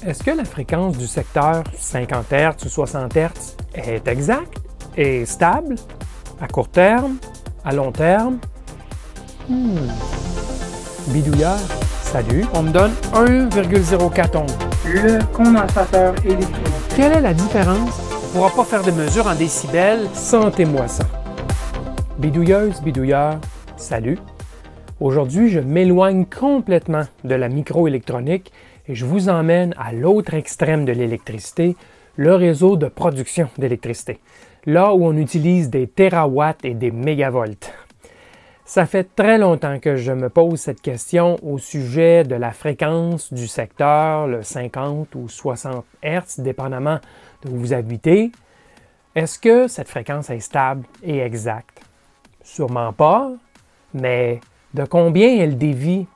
Est-ce que la fréquence du secteur 50 Hz ou 60 Hz est exacte et stable à court terme, à long terme? Bidouilleur, salut, on me donne 1,04 ohms. Le condensateur électrique. Quelle est la différence? On ne pourra pas faire de mesure en décibels, sentez-moi ça. Bidouilleuse, bidouilleur, salut. Aujourd'hui, je m'éloigne complètement de la microélectronique et je vous emmène à l'autre extrême de l'électricité, le réseau de production d'électricité, là où on utilise des térawatts et des mégavolts. Ça fait très longtemps que je me pose cette question au sujet de la fréquence du secteur, le 50 ou 60 Hz, dépendamment de où vous habitez. Est-ce que cette fréquence est stable et exacte? Sûrement pas, mais de combien elle dévie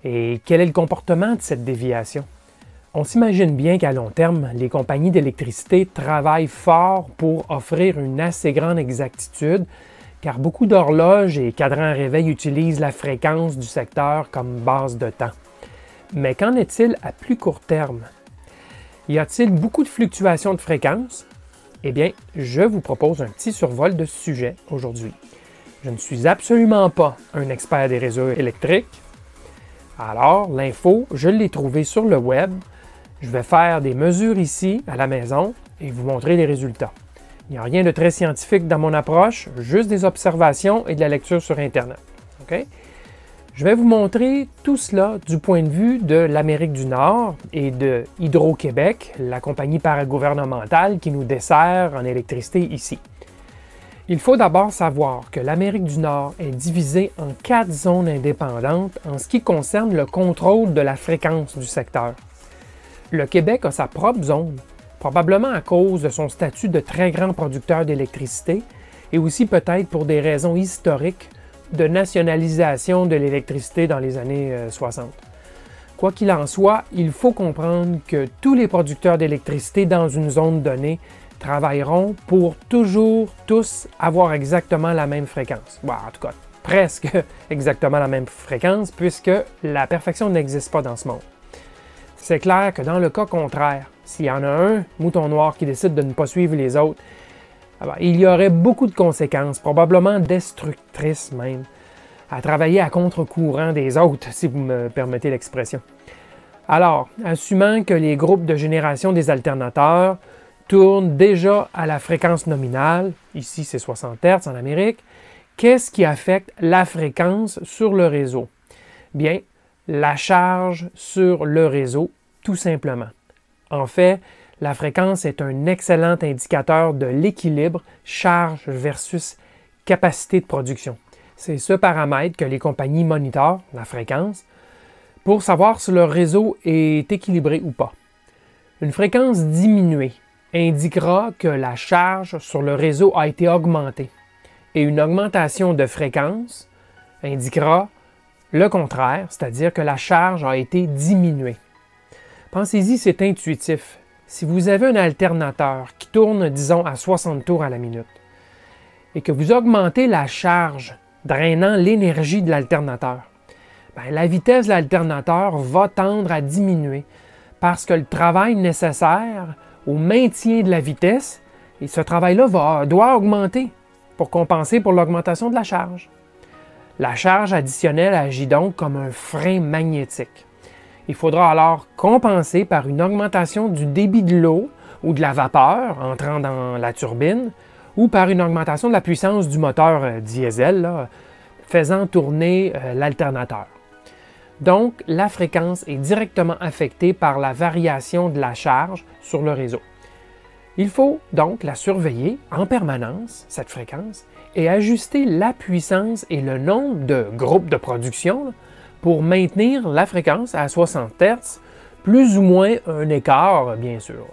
et quel est le comportement de cette déviation? On s'imagine bien qu'à long terme, les compagnies d'électricité travaillent fort pour offrir une assez grande exactitude, car beaucoup d'horloges et cadrans à réveil utilisent la fréquence du secteur comme base de temps. Mais qu'en est-il à plus court terme? Y a-t-il beaucoup de fluctuations de fréquence? Eh bien, je vous propose un petit survol de ce sujet aujourd'hui. Je ne suis absolument pas un expert des réseaux électriques. Alors, l'info, je l'ai trouvée sur le web. Je vais faire des mesures ici, à la maison, et vous montrer les résultats. Il n'y a rien de très scientifique dans mon approche, juste des observations et de la lecture sur Internet. Okay? Je vais vous montrer tout cela du point de vue de l'Amérique du Nord et de Hydro-Québec, la compagnie paragouvernementale qui nous dessert en électricité ici. Il faut d'abord savoir que l'Amérique du Nord est divisée en 4 zones indépendantes en ce qui concerne le contrôle de la fréquence du secteur. Le Québec a sa propre zone, probablement à cause de son statut de très grand producteur d'électricité et aussi peut-être pour des raisons historiques de nationalisation de l'électricité dans les années 60. Quoi qu'il en soit, il faut comprendre que tous les producteurs d'électricité dans une zone donnée travailleront pour toujours tous avoir exactement la même fréquence. Bon, en tout cas, presque exactement la même fréquence, puisque la perfection n'existe pas dans ce monde. C'est clair que dans le cas contraire, s'il y en a un mouton noir qui décide de ne pas suivre les autres, il y aurait beaucoup de conséquences, probablement destructrices même, à travailler à contre-courant des autres, si vous me permettez l'expression. Alors, assumant que les groupes de génération des alternateurs tourne déjà à la fréquence nominale, ici c'est 60 Hz en Amérique, qu'est-ce qui affecte la fréquence sur le réseau? Bien, la charge sur le réseau, tout simplement. En fait, la fréquence est un excellent indicateur de l'équilibre charge versus capacité de production. C'est ce paramètre que les compagnies monitorent, la fréquence, pour savoir si leur réseau est équilibré ou pas. Une fréquence diminuée indiquera que la charge sur le réseau a été augmentée et une augmentation de fréquence indiquera le contraire, c'est-à-dire que la charge a été diminuée. Pensez-y, c'est intuitif. Si vous avez un alternateur qui tourne, disons, à 60 tours à la minute et que vous augmentez la charge drainant l'énergie de l'alternateur, la vitesse de l'alternateur va tendre à diminuer parce que le travail nécessaire au maintien de la vitesse, et ce travail-là doit augmenter pour compenser pour l'augmentation de la charge. La charge additionnelle agit donc comme un frein magnétique. Il faudra alors compenser par une augmentation du débit de l'eau ou de la vapeur entrant dans la turbine ou par une augmentation de la puissance du moteur diesel faisant tourner l'alternateur. Donc, la fréquence est directement affectée par la variation de la charge sur le réseau. Il faut donc la surveiller en permanence, cette fréquence, et ajuster la puissance et le nombre de groupes de production pour maintenir la fréquence à 60 Hz, plus ou moins un écart, bien sûr.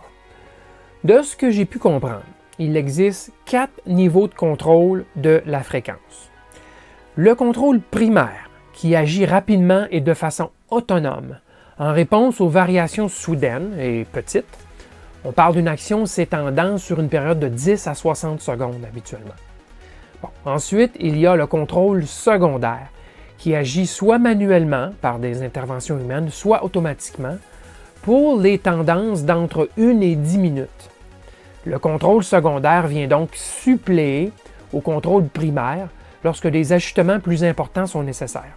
De ce que j'ai pu comprendre, il existe 4 niveaux de contrôle de la fréquence. Le contrôle primaire, qui agit rapidement et de façon autonome, en réponse aux variations soudaines et petites. On parle d'une action s'étendant sur une période de 10 à 60 secondes habituellement. Ensuite, il y a le contrôle secondaire, qui agit soit manuellement par des interventions humaines, soit automatiquement, pour les tendances d'entre 1 et 10 minutes. Le contrôle secondaire vient donc suppléer au contrôle primaire lorsque des ajustements plus importants sont nécessaires.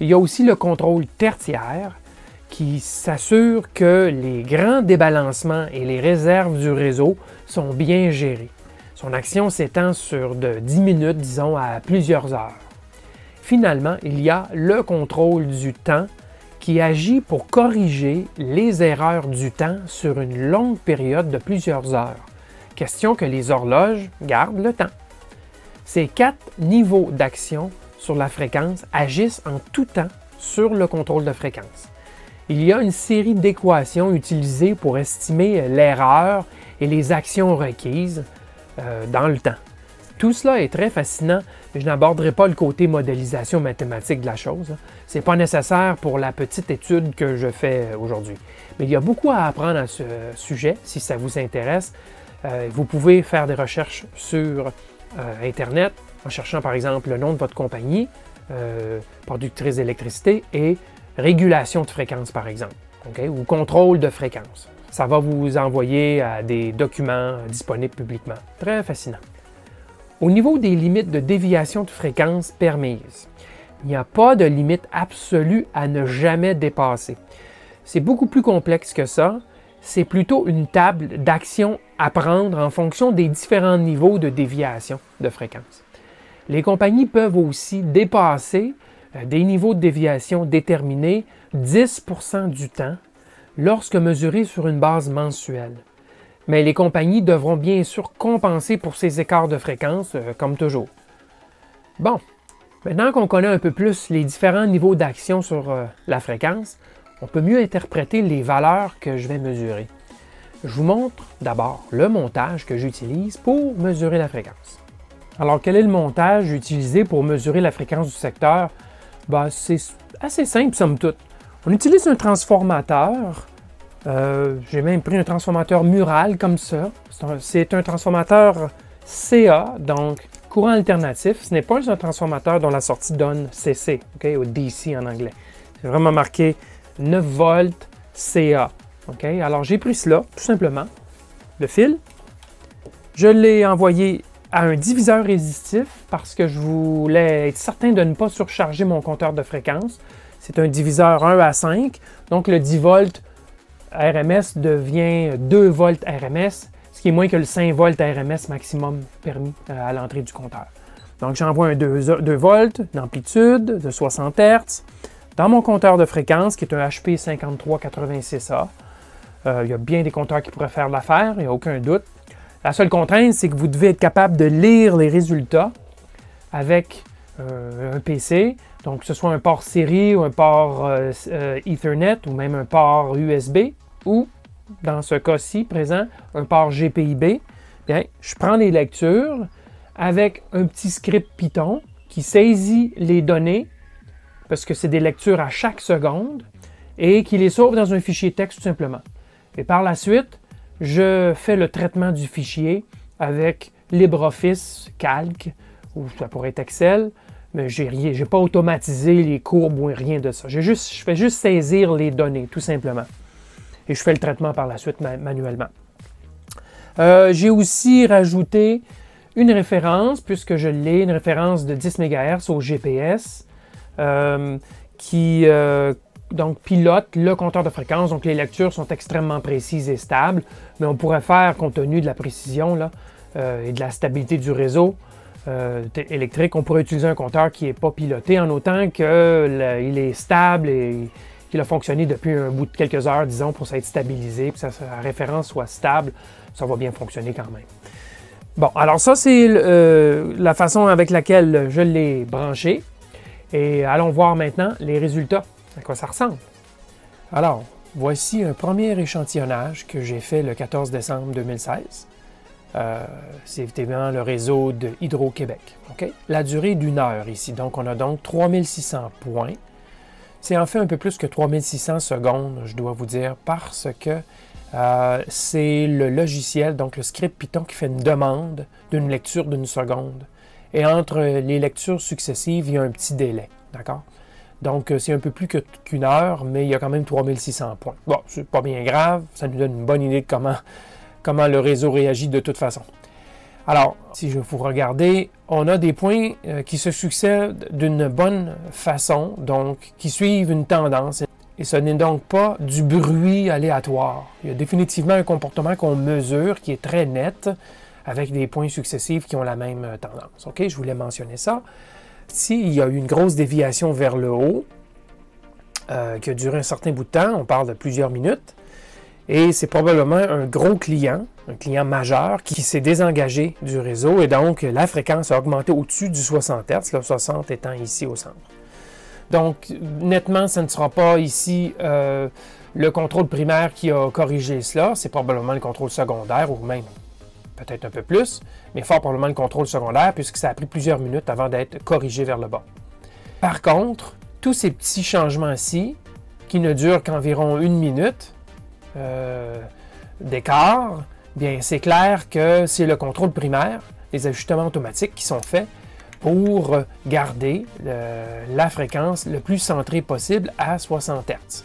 Il y a aussi le contrôle tertiaire qui s'assure que les grands débalancements et les réserves du réseau sont bien gérés. Son action s'étend sur de 10 minutes, disons, à plusieurs heures. Finalement, il y a le contrôle du temps qui agit pour corriger les erreurs du temps sur une longue période de plusieurs heures. Question que les horloges gardent le temps. Ces 4 niveaux d'action sur la fréquence agissent en tout temps sur le contrôle de fréquence. Il y a une série d'équations utilisées pour estimer l'erreur et les actions requises dans le temps. Tout cela est très fascinant, mais je n'aborderai pas le côté modélisation mathématique de la chose. Ce n'est pas nécessaire pour la petite étude que je fais aujourd'hui. Mais il y a beaucoup à apprendre à ce sujet, si ça vous intéresse. Vous pouvez faire des recherches sur Internet en cherchant par exemple le nom de votre compagnie, productrice d'électricité, et régulation de fréquence par exemple, okay? Ou contrôle de fréquence. Ça va vous envoyer à des documents disponibles publiquement. Très fascinant. Au niveau des limites de déviation de fréquence permises, il n'y a pas de limite absolue à ne jamais dépasser. C'est beaucoup plus complexe que ça. C'est plutôt une table d'action à prendre en fonction des différents niveaux de déviation de fréquence. Les compagnies peuvent aussi dépasser des niveaux de déviation déterminés 10% du temps lorsque mesurés sur une base mensuelle. Mais les compagnies devront bien sûr compenser pour ces écarts de fréquence, comme toujours. Bon, maintenant qu'on connaît un peu plus les différents niveaux d'action sur la fréquence, on peut mieux interpréter les valeurs que je vais mesurer. Je vous montre d'abord le montage que j'utilise pour mesurer la fréquence. Alors, quel est le montage utilisé pour mesurer la fréquence du secteur? Ben, c'est assez simple, somme toute. On utilise un transformateur. J'ai même pris un transformateur mural comme ça. C'est un transformateur CA, donc courant alternatif. Ce n'est pas un transformateur dont la sortie donne CC, okay, ou DC en anglais. C'est vraiment marqué 9 volts CA. Okay? Alors j'ai pris cela, tout simplement, le fil. Je l'ai envoyé à un diviseur résistif parce que je voulais être certain de ne pas surcharger mon compteur de fréquence. C'est un diviseur 1 à 5, donc le 10 volts RMS devient 2 volts RMS, ce qui est moins que le 5 volts RMS maximum permis à l'entrée du compteur. Donc j'envoie un 2 volts d'amplitude de 60 Hz dans mon compteur de fréquence qui est un HP 5386A. Il y a bien des compteurs qui pourraient faire l'affaire, il n'y a aucun doute. La seule contrainte, c'est que vous devez être capable de lire les résultats avec un PC, donc que ce soit un port série ou un port Ethernet ou même un port USB ou, dans ce cas-ci présent, un port GPIB. Bien, je prends les lectures avec un petit script Python qui saisit les données, parce que c'est des lectures à chaque seconde, et qui les sauve dans un fichier texte tout simplement. Et par la suite, je fais le traitement du fichier avec LibreOffice, Calc, ou ça pourrait être Excel, mais je n'ai pas automatisé les courbes ou rien de ça. Je fais juste saisir les données, tout simplement. Et je fais le traitement par la suite manuellement. J'ai aussi rajouté une référence, puisque je l'ai, une référence de 10 MHz au GPS, qui donc pilote le compteur de fréquence. Donc les lectures sont extrêmement précises et stables, mais on pourrait faire, compte tenu de la précision là, et de la stabilité du réseau électrique, on pourrait utiliser un compteur qui n'est pas piloté en autant qu'il est stable et qu'il a fonctionné depuis un bout de quelques heures, disons, pour s'être stabilisé, puis que sa référence soit stable, ça va bien fonctionner quand même. Bon, alors ça, c'est la façon avec laquelle je l'ai branché. Et allons voir maintenant les résultats, à quoi ça ressemble. Alors, voici un premier échantillonnage que j'ai fait le 14 décembre 2016. C'est évidemment le réseau de Hydro-Québec. Okay? La durée d'une heure ici, donc on a donc 3600 points. C'est en fait un peu plus que 3600 secondes, je dois vous dire, parce que c'est le logiciel, donc le script Python qui fait une demande d'une lecture d'une seconde. Et entre les lectures successives, il y a un petit délai, d'accord? Donc, c'est un peu plus qu'une heure, mais il y a quand même 3600 points. Bon, c'est pas bien grave, ça nous donne une bonne idée de comment le réseau réagit de toute façon. Alors, si je vous regardez, on a des points qui se succèdent d'une bonne façon, donc qui suivent une tendance. Et ce n'est donc pas du bruit aléatoire. Il y a définitivement un comportement qu'on mesure qui est très net, avec des points successifs qui ont la même tendance. OK, je voulais mentionner ça. Ici, il y a eu une grosse déviation vers le haut, qui a duré un certain bout de temps, on parle de plusieurs minutes, et c'est probablement un gros client, un client majeur, qui s'est désengagé du réseau, et donc la fréquence a augmenté au-dessus du 60 Hz, le 60 étant ici au centre. Donc, nettement, ce ne sera pas ici le contrôle primaire qui a corrigé cela, c'est probablement le contrôle secondaire, ou même peut-être un peu plus, mais fort probablement le contrôle secondaire, puisque ça a pris plusieurs minutes avant d'être corrigé vers le bas. Par contre, tous ces petits changements-ci, qui ne durent qu'environ une minute d'écart, bien c'est clair que c'est le contrôle primaire, les ajustements automatiques qui sont faits pour garder la fréquence le plus centrée possible à 60 Hz.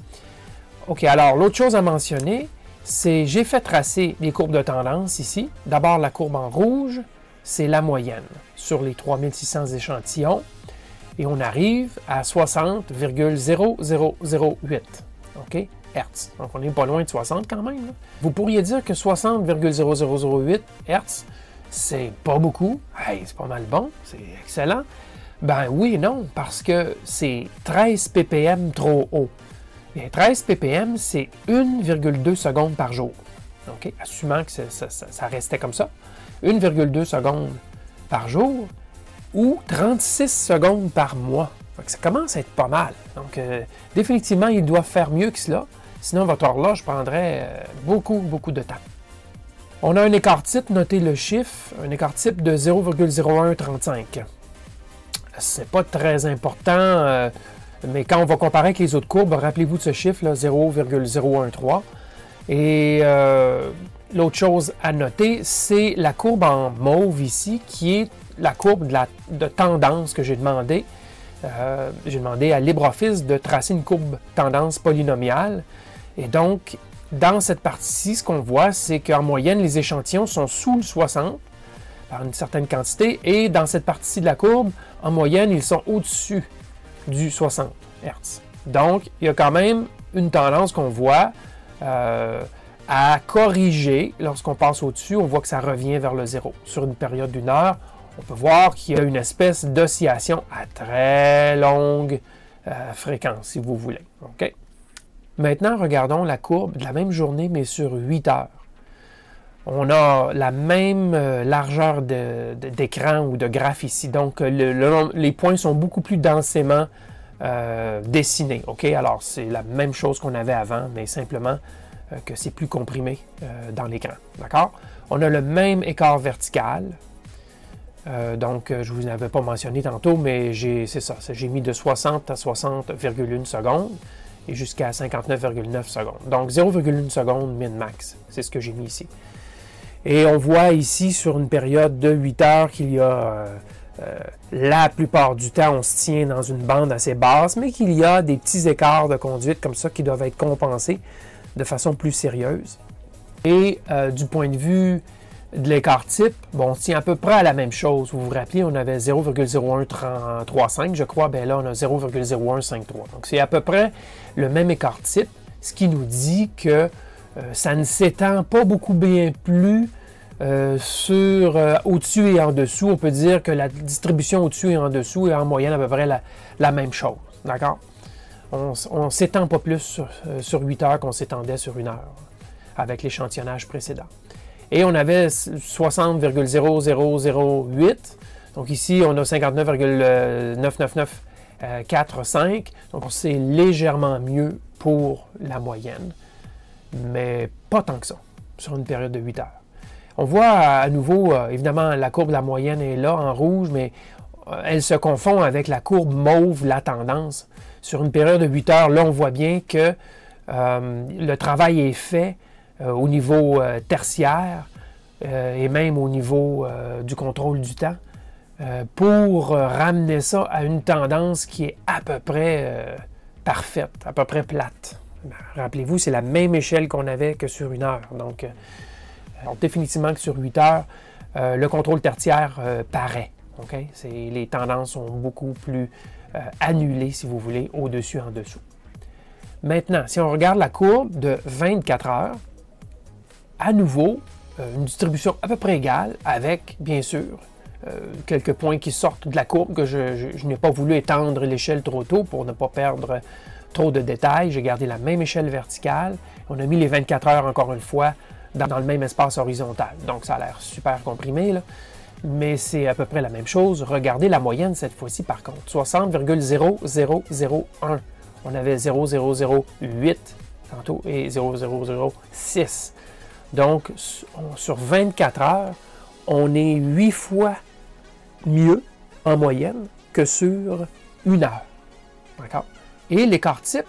OK, alors l'autre chose à mentionner, c'est j'ai fait tracer les courbes de tendance ici. D'abord, la courbe en rouge, c'est la moyenne sur les 3600 échantillons. Et on arrive à 60,0008 OK, Hertz. Donc, on n'est pas loin de 60 quand même. Là. Vous pourriez dire que 60,0008 Hertz, c'est pas beaucoup. Hey, c'est pas mal bon, c'est excellent. Ben oui et non, parce que c'est 13 ppm trop haut. Bien, 13 ppm, c'est 1,2 secondes par jour. Okay? Assumant que ça restait comme ça. 1,2 secondes par jour ou 36 secondes par mois. Donc, ça commence à être pas mal. Donc, définitivement, il doit faire mieux que cela. Sinon, votre horloge prendrait beaucoup de temps. On a un écart type, notez le chiffre, un écart type de 0,0135. C'est pas très important. Mais quand on va comparer avec les autres courbes, rappelez-vous de ce chiffre, 0,013. Et l'autre chose à noter, c'est la courbe en mauve ici, qui est la courbe de tendance que j'ai demandé. J'ai demandé à LibreOffice de tracer une courbe tendance polynomiale. Et donc, dans cette partie-ci, ce qu'on voit, c'est qu'en moyenne, les échantillons sont sous le 60 par une certaine quantité. Et dans cette partie-ci de la courbe, en moyenne, ils sont au-dessus du 60 Hz. Donc, il y a quand même une tendance qu'on voit à corriger. Lorsqu'on passe au-dessus, on voit que ça revient vers le zéro. Sur une période d'une heure, on peut voir qu'il y a une espèce d'oscillation à très longue fréquence, si vous voulez. Okay? Maintenant, regardons la courbe de la même journée, mais sur 8 heures. On a la même largeur d'écran ou de graphe ici. Donc, les points sont beaucoup plus densément dessinés. Okay? Alors, c'est la même chose qu'on avait avant, mais simplement que c'est plus comprimé dans l'écran. D'accord? On a le même écart vertical. Donc, je ne vous l'avais pas mentionné tantôt, mais c'est ça. J'ai mis de 60 à 60,1 secondes et jusqu'à 59,9 secondes. Donc, 0,1 seconde min-max. C'est ce que j'ai mis ici. Et on voit ici, sur une période de 8 heures, qu'il y a, la plupart du temps, on se tient dans une bande assez basse, mais qu'il y a des petits écarts de conduite comme ça qui doivent être compensés de façon plus sérieuse. Et du point de vue de l'écart type, bon, on se tient à peu près à la même chose. Vous vous rappelez, on avait 0,0135, je crois, bien là, on a 0,0153. Donc, c'est à peu près le même écart type, ce qui nous dit que ça ne s'étend pas beaucoup bien plus au-dessus et en dessous. On peut dire que la distribution au-dessus et en dessous est en moyenne à peu près la même chose. D'accord? On ne s'étend pas plus sur 8 heures qu'on s'étendait sur 1 heure avec l'échantillonnage précédent. Et on avait 60,0008. Donc ici, on a 59,99945. Donc c'est légèrement mieux pour la moyenne, mais pas tant que ça, sur une période de 8 heures. On voit à nouveau, évidemment, la courbe de la moyenne est là en rouge, mais elle se confond avec la courbe mauve, la tendance. Sur une période de 8 heures, là, on voit bien que le travail est fait au niveau tertiaire et même au niveau du contrôle du temps pour ramener ça à une tendance qui est à peu près parfaite, à peu près plate. Rappelez-vous, c'est la même échelle qu'on avait que sur 1 heure. Donc, définitivement que sur 8 heures, le contrôle tertiaire paraît. Okay? Les tendances sont beaucoup plus annulées, si vous voulez, au-dessus, en dessous. Maintenant, si on regarde la courbe de 24 heures, à nouveau, une distribution à peu près égale avec, bien sûr, quelques points qui sortent de la courbe que je n'ai pas voulu étendre l'échelle trop tôt pour ne pas perdre trop de détails. J'ai gardé la même échelle verticale. On a mis les 24 heures, encore une fois, dans le même espace horizontal. Donc, ça a l'air super comprimé, là. Mais c'est à peu près la même chose. Regardez la moyenne cette fois-ci, par contre. 60,0001. On avait 0,008 tantôt et 0,006. Donc, sur 24 heures, on est 8 fois mieux en moyenne que sur 1 heure. D'accord? Et l'écart type,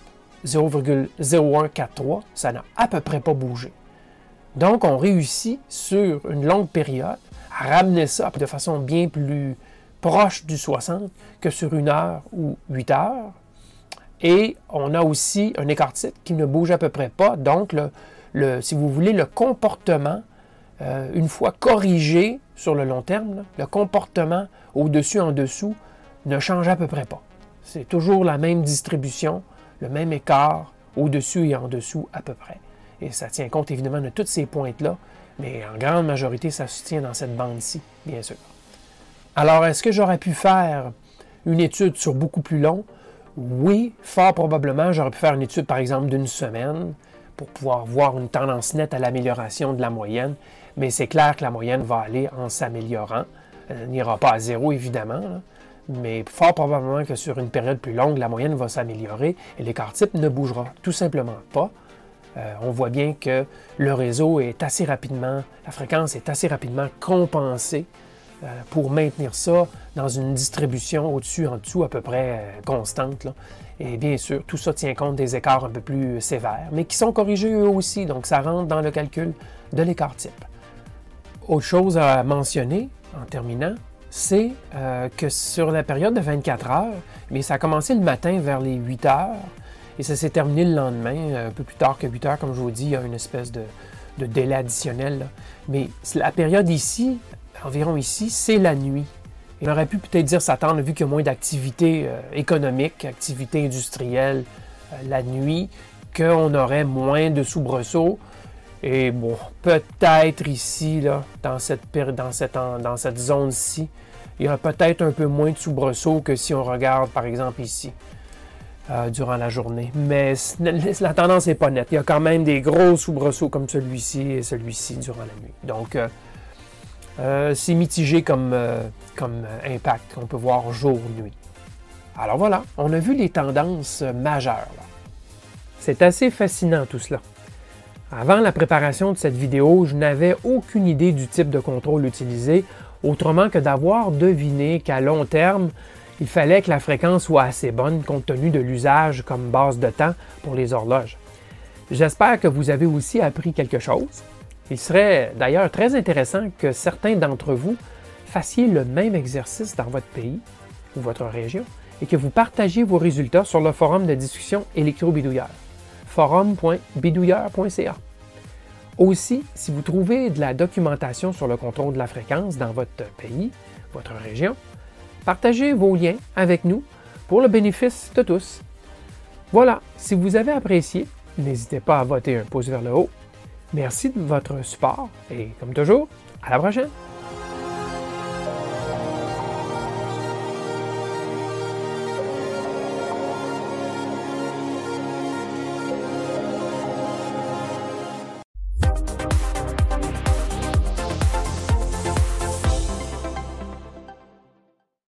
0,0143, ça n'a à peu près pas bougé. Donc, on réussit sur une longue période à ramener ça de façon bien plus proche du 60 que sur 1 heure ou 8 heures. Et on a aussi un écart type qui ne bouge à peu près pas. Donc, si vous voulez, le comportement, une fois corrigé sur le long terme, là, le comportement au-dessus, en dessous, ne change à peu près pas. C'est toujours la même distribution, le même écart au-dessus et en dessous à peu près. Et ça tient compte évidemment de toutes ces pointes-là, mais en grande majorité, ça se tient dans cette bande-ci, bien sûr. Alors, est-ce que j'aurais pu faire une étude sur beaucoup plus long? Oui, fort probablement, j'aurais pu faire une étude, par exemple, d'1 semaine pour pouvoir voir une tendance nette à l'amélioration de la moyenne, mais c'est clair que la moyenne va aller en s'améliorant. Elle n'ira pas à 0, évidemment, là, mais fort probablement que sur une période plus longue, la moyenne va s'améliorer et l'écart type ne bougera tout simplement pas. On voit bien que le réseau est assez rapidement, la fréquence est assez rapidement compensée pour maintenir ça dans une distribution au-dessus, en dessous, à peu près constante, là. Et bien sûr, tout ça tient compte des écarts un peu plus sévères, mais qui sont corrigés eux aussi, donc ça rentre dans le calcul de l'écart type. Autre chose à mentionner, en terminant, c'est que sur la période de 24 heures, bien, ça a commencé le matin vers les 8 heures, et ça s'est terminé le lendemain, un peu plus tard que 8 heures, comme je vous dis, il y a une espèce de délai additionnel, là. Mais la période ici, environ ici, c'est la nuit. Il aurait pu peut-être dire s'attendre, vu qu'il y a moins d'activité économique, activité industrielle la nuit, qu'on aurait moins de soubresauts. Et bon, peut-être ici, là, dans cette zone-ci, il y a peut-être un peu moins de soubresauts que si on regarde, par exemple, ici, durant la journée. Mais la tendance n'est pas nette. Il y a quand même des gros soubresauts comme celui-ci et celui-ci durant la nuit. Donc, c'est mitigé comme impact qu'on peut voir jour-nuit. Alors voilà, on a vu les tendances majeures, là. C'est assez fascinant tout cela. Avant la préparation de cette vidéo, je n'avais aucune idée du type de contrôle utilisé, autrement que d'avoir deviné qu'à long terme, il fallait que la fréquence soit assez bonne compte tenu de l'usage comme base de temps pour les horloges. J'espère que vous avez aussi appris quelque chose. Il serait d'ailleurs très intéressant que certains d'entre vous fassiez le même exercice dans votre pays ou votre région et que vous partagiez vos résultats sur le forum de discussion électro-bidouilleur, forum.bidouilleur.ca. Aussi, si vous trouvez de la documentation sur le contrôle de la fréquence dans votre pays, votre région, partagez vos liens avec nous pour le bénéfice de tous. Voilà, si vous avez apprécié, n'hésitez pas à voter un pouce vers le haut. Merci de votre support et comme toujours, à la prochaine!